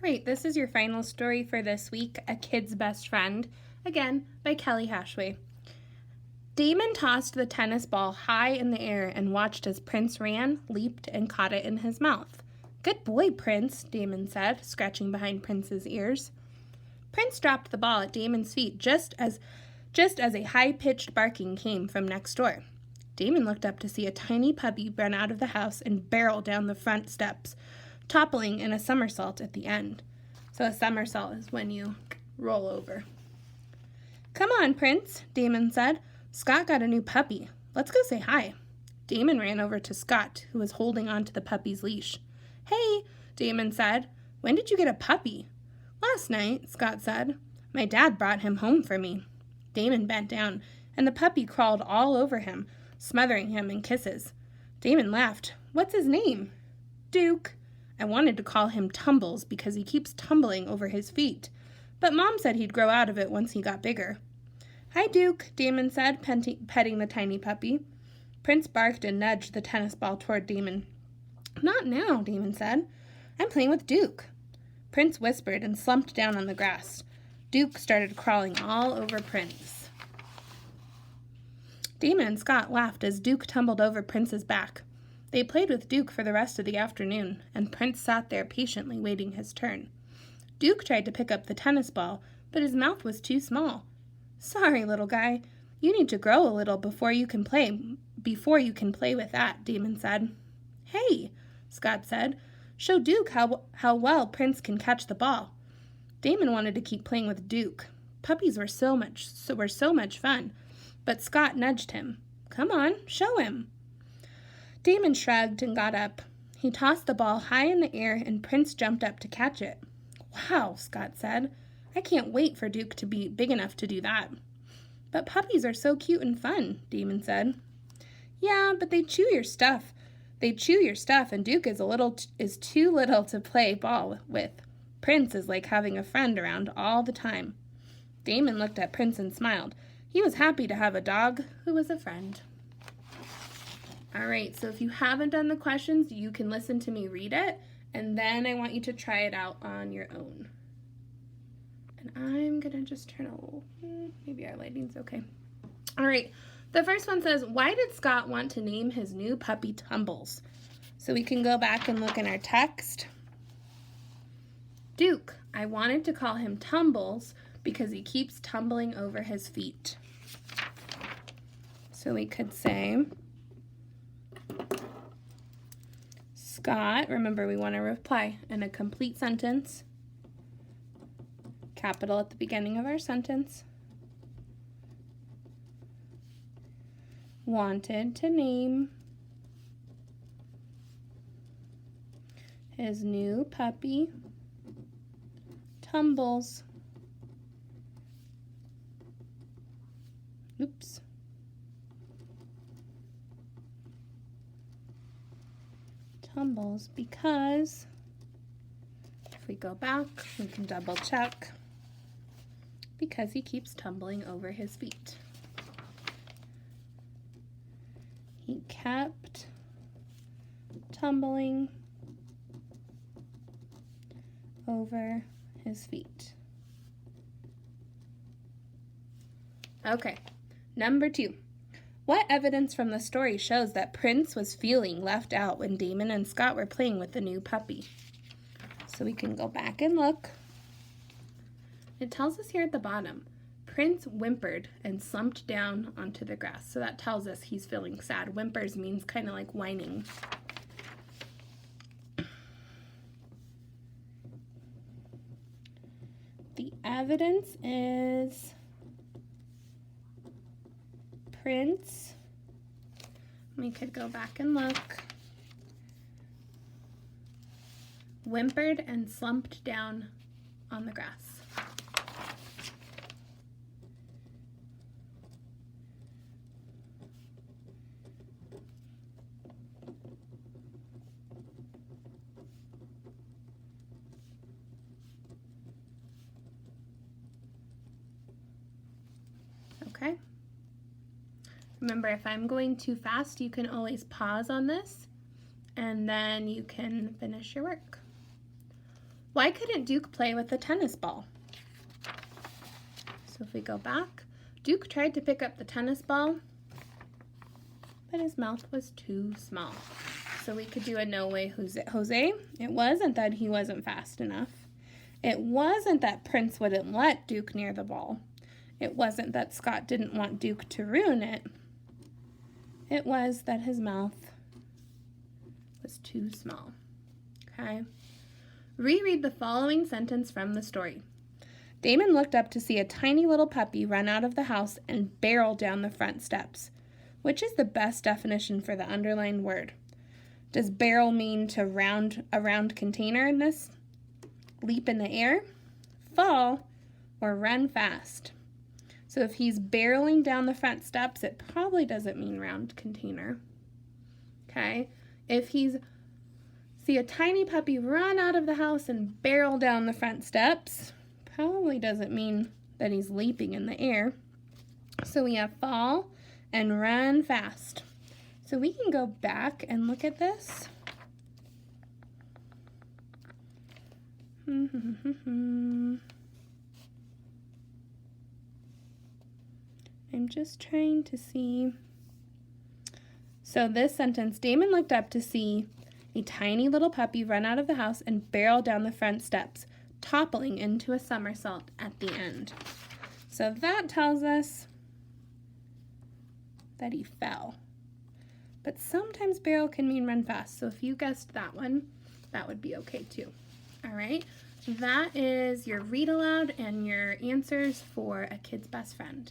Great, this is your final story for this week, A Kid's Best Friend, again by Kelly Hashway. Damon tossed the tennis ball high in the air and watched as Prince ran, leaped, and caught it in his mouth. "Good boy, Prince," Damon said, scratching behind Prince's ears. Prince dropped the ball at Damon's feet just as a high-pitched barking came from next door. Damon looked up to see a tiny puppy run out of the house and barrel down the front steps, toppling in a somersault at the end. So a somersault is when you roll over. "Come on, Prince," Damon said. "Scott got a new puppy. Let's go say hi." Damon ran over to Scott, who was holding on to the puppy's leash. "Hey," Damon said. "When did you get a puppy?" "Last night," Scott said. "My dad brought him home for me." Damon bent down, and the puppy crawled all over him, smothering him in kisses. Damon laughed. "What's his name?" "Duke. I wanted to call him Tumbles because he keeps tumbling over his feet, but Mom said he'd grow out of it once he got bigger." "Hi, Duke," Damon said, petting the tiny puppy. Prince barked and nudged the tennis ball toward Damon. "Not now," Damon said. "I'm playing with Duke." Prince whispered and slumped down on the grass. Duke started crawling all over Prince. Damon and Scott laughed as Duke tumbled over Prince's back. They played with Duke for the rest of the afternoon, and Prince sat there patiently waiting his turn. Duke tried to pick up the tennis ball, but his mouth was too small. "Sorry, little guy. You need to grow a little before you can play with that," Damon said. "Hey," Scott said. "Show Duke how well Prince can catch the ball." Damon wanted to keep playing with Duke. Puppies were so much fun, but Scott nudged him. "Come on, show him." Damon shrugged and got up. He tossed the ball high in the air, and Prince jumped up to catch it. "Wow," Scott said. "I can't wait for Duke to be big enough to do that." "But puppies are so cute and fun," Damon said. "Yeah, but they chew your stuff. And Duke is too little to play ball with. Prince is like having a friend around all the time." Damon looked at Prince and smiled. He was happy to have a dog who was a friend. All right, so if you haven't done the questions, you can listen to me read it, and then I want you to try it out on your own. And I'm gonna just turn a little, maybe our lighting's okay. All right, the first one says, "Why did Scott want to name his new puppy Tumbles?" So we can go back and look in our text. "Duke, I wanted to call him Tumbles because he keeps tumbling over his feet." So we could say, Scott, remember we want to reply in a complete sentence, capital at the beginning of our sentence, wanted to name his new puppy Tumbles. Oops. Tumbles because, if we go back, we can double check, because he keeps tumbling over his feet. He kept tumbling over his feet. Okay, number 2. What evidence from the story shows that Prince was feeling left out when Damon and Scott were playing with the new puppy? So we can go back and look. It tells us here at the bottom, Prince whimpered and slumped down onto the grass. So that tells us he's feeling sad. Whimpers means kind of like whining. The evidence is Prince, we could go back and look, whimpered and slumped down on the grass. Okay. Remember, if I'm going too fast, you can always pause on this, and then you can finish your work. Why couldn't Duke play with the tennis ball? So if we go back, Duke tried to pick up the tennis ball, but his mouth was too small. So we could do a no way, Jose. It wasn't that he wasn't fast enough. It wasn't that Prince wouldn't let Duke near the ball. It wasn't that Scott didn't want Duke to ruin it. It was that his mouth was too small. Okay? Reread the following sentence from the story. Damon looked up to see a tiny little puppy run out of the house and barrel down the front steps. Which is the best definition for the underlined word? Does barrel mean to a round container in this? Leap in the air, fall, or run fast? So if he's barreling down the front steps, it probably doesn't mean round container. Okay? If he's see a tiny puppy run out of the house and barrel down the front steps, probably doesn't mean that he's leaping in the air. So we have fall and run fast. So we can go back and look at this. I'm just trying to see. So this sentence, Damon looked up to see a tiny little puppy run out of the house and barrel down the front steps, toppling into a somersault at the end. So that tells us that he fell. But sometimes barrel can mean run fast. So if you guessed that one, that would be okay too. All right, that is your read aloud and your answers for A Kid's Best Friend.